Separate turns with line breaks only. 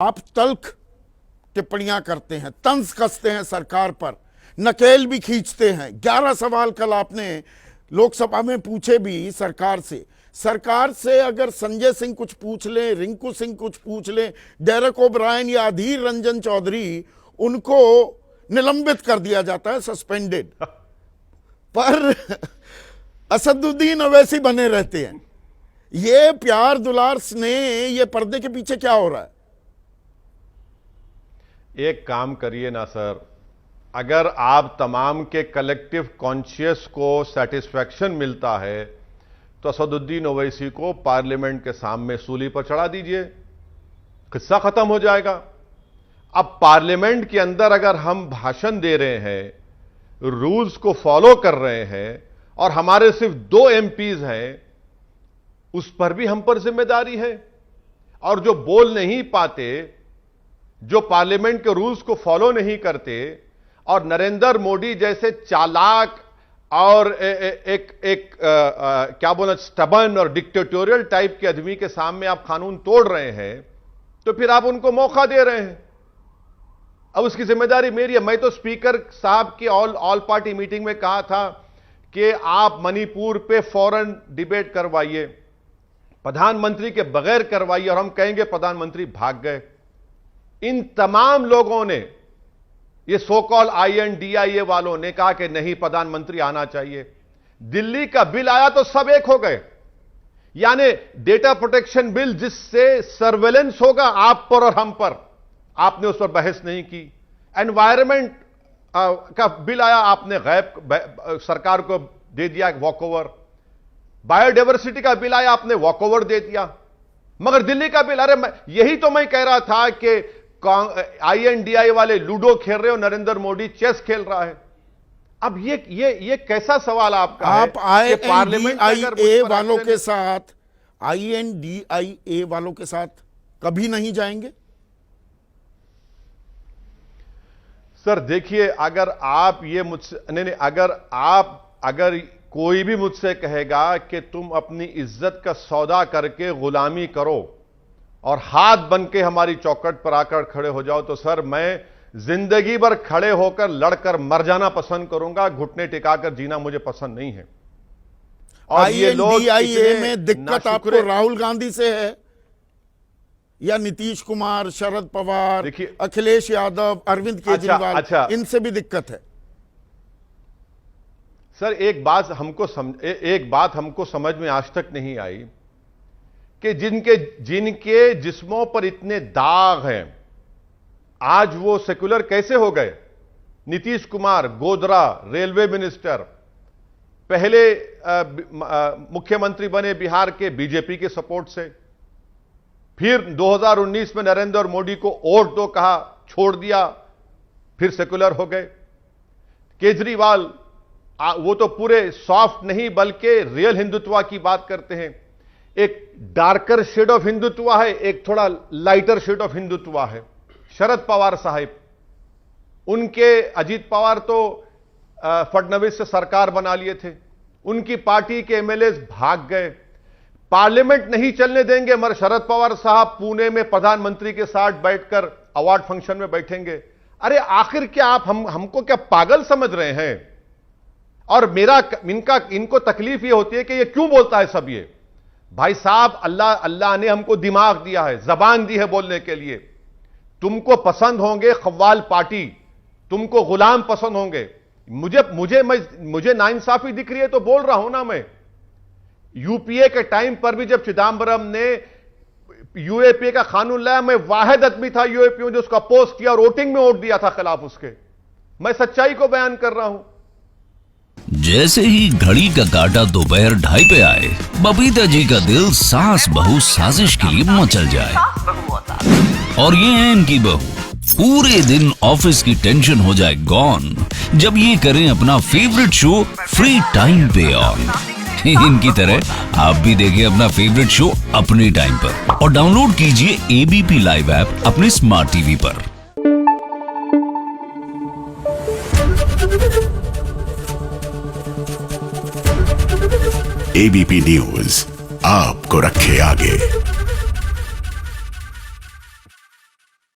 आप तल्ख टिप्पणियां करते हैं, तंज कसते हैं सरकार पर, नकेल भी खींचते हैं। 11 सवाल कल आपने लोकसभा में पूछे भी सरकार से। सरकार से अगर संजय सिंह कुछ पूछ लें, रिंकू सिंह कुछ पूछ लें, डेरेक ओब्रायन या अधीर रंजन चौधरी, उनको निलंबित कर दिया जाता है, सस्पेंडेड। पर असदुद्दीन अवैसी बने रहते हैं। ये प्यार दुलार स्नेह, ये पर्दे के पीछे क्या हो रहा है?
एक काम करिए ना सर, अगर आप तमाम के कलेक्टिव कॉन्शियस को सेटिस्फैक्शन मिलता है तो असदुद्दीन ओवैसी को पार्लियामेंट के सामने सूली पर चढ़ा दीजिए, किस्सा खत्म हो जाएगा। अब पार्लियामेंट के अंदर अगर हम भाषण दे रहे हैं, रूल्स को फॉलो कर रहे हैं और हमारे सिर्फ 2 एमपीज हैं, उस पर भी हम पर जिम्मेदारी है। और जो बोल नहीं पाते, जो पार्लियामेंट के रूल्स को फॉलो नहीं करते, और नरेंद्र मोदी जैसे चालाक और क्या बोला, स्टबर्न और डिक्टेटोरियल टाइप के आदमी के सामने आप कानून तोड़ रहे हैं, तो फिर आप उनको मौका दे रहे हैं। अब उसकी जिम्मेदारी मेरी है। मैं तो स्पीकर साहब की ऑल पार्टी मीटिंग में कहा था कि आप मणिपुर पे फौरन डिबेट करवाइए, प्रधानमंत्री के बगैर करवाइए, और हम कहेंगे प्रधानमंत्री भाग गए। इन तमाम लोगों ने, ये सो कॉल INDIA वालों ने कहा कि नहीं, प्रधानमंत्री आना चाहिए। दिल्ली का बिल आया तो सब एक हो गए। यानी डेटा प्रोटेक्शन बिल, जिससे सर्वेलेंस होगा आप पर और हम पर, आपने उस पर बहस नहीं की। एनवायरमेंट का बिल आया, आपने सरकार को दे दिया वॉकओवर। बायोडायवर्सिटी का बिल आया, आपने वॉकओवर दे दिया। मगर दिल्ली का बिल, अरे यही तो मैं कह रहा था कि INDIA वाले लूडो खेल रहे हो, नरेंद्र मोदी चेस खेल रहा है। अब ये कैसा सवाल आपका
आप
है कि
INDIA वालों के साथ, INDIA वालों के साथ कभी नहीं जाएंगे?
सर देखिए, अगर आप ये मुझसे नहीं, अगर कोई भी मुझसे कहेगा कि तुम अपनी इज्जत का सौदा करके गुलामी करो और हाथ बन के हमारी चौखट पर आकर खड़े हो जाओ, तो सर मैं जिंदगी भर खड़े होकर लड़कर मर जाना पसंद करूंगा। घुटने टिकाकर जीना मुझे पसंद नहीं है।
और ये लोग INDIA में दिक्कत आपको राहुल गांधी से है या नीतीश कुमार, शरद पवार, अखिलेश यादव, अरविंद केजरीवाल, इनसे भी दिक्कत है?
सर एक बात हमको समझ में आज तक नहीं आई कि जिनके जिस्मों पर इतने दाग हैं, आज वो सेक्युलर कैसे हो गए? नीतीश कुमार, गोधरा, रेलवे मिनिस्टर, पहले मुख्यमंत्री बने बिहार के बीजेपी के सपोर्ट से, फिर 2019 में नरेंद्र मोदी को वोट दो कहा, छोड़ दिया, फिर सेक्युलर हो गए। केजरीवाल, वो तो पूरे सॉफ्ट नहीं बल्कि रियल हिंदुत्व की बात करते हैं। एक डार्कर शेड ऑफ हिंदुत्व है, एक थोड़ा लाइटर शेड ऑफ हिंदुत्व है। शरद पवार साहिब, उनके अजीत पवार तो फडणवीस से सरकार बना लिए थे, उनकी पार्टी के MLAs भाग गए। पार्लियामेंट नहीं चलने देंगे, मगर शरद पवार साहब पुणे में प्रधानमंत्री के साथ बैठकर अवार्ड फंक्शन में बैठेंगे। अरे आखिर क्या आप हमको क्या पागल समझ रहे हैं? और इनको तकलीफ ये होती है कि ये क्यों बोलता है सब ये। भाई साहब, अल्लाह ने हमको दिमाग दिया है, जबान दी है बोलने के लिए। तुमको पसंद होंगे खव्वाल पार्टी, तुमको गुलाम पसंद होंगे। मुझे नाइंसाफी दिख रही है तो बोल रहा हूं ना मैं। UPA के टाइम पर भी जब चिदम्बरम ने UAPA का कानून लाया, मैं वाहिद आदमी था UAPA में जो उसका अपोज किया और वोटिंग में वोट दिया था खिलाफ उसके। मैं सच्चाई को बयान कर रहा हूं।
जैसे ही घड़ी का काटा दोपहर 2:30 पे आए, बबीता जी का दिल सास बहू साजिश के लिए मचल जाए। और ये है इनकी बहू, पूरे दिन ऑफिस की टेंशन हो जाए गॉन जब ये करें अपना फेवरेट शो फ्री टाइम पे ऑन। इनकी तरह आप भी देखिए अपना फेवरेट शो अपने टाइम पर और डाउनलोड कीजिए ABP लाइव ऐप अपने स्मार्ट टीवी पर।
ABP न्यूज आपको रखे आगे।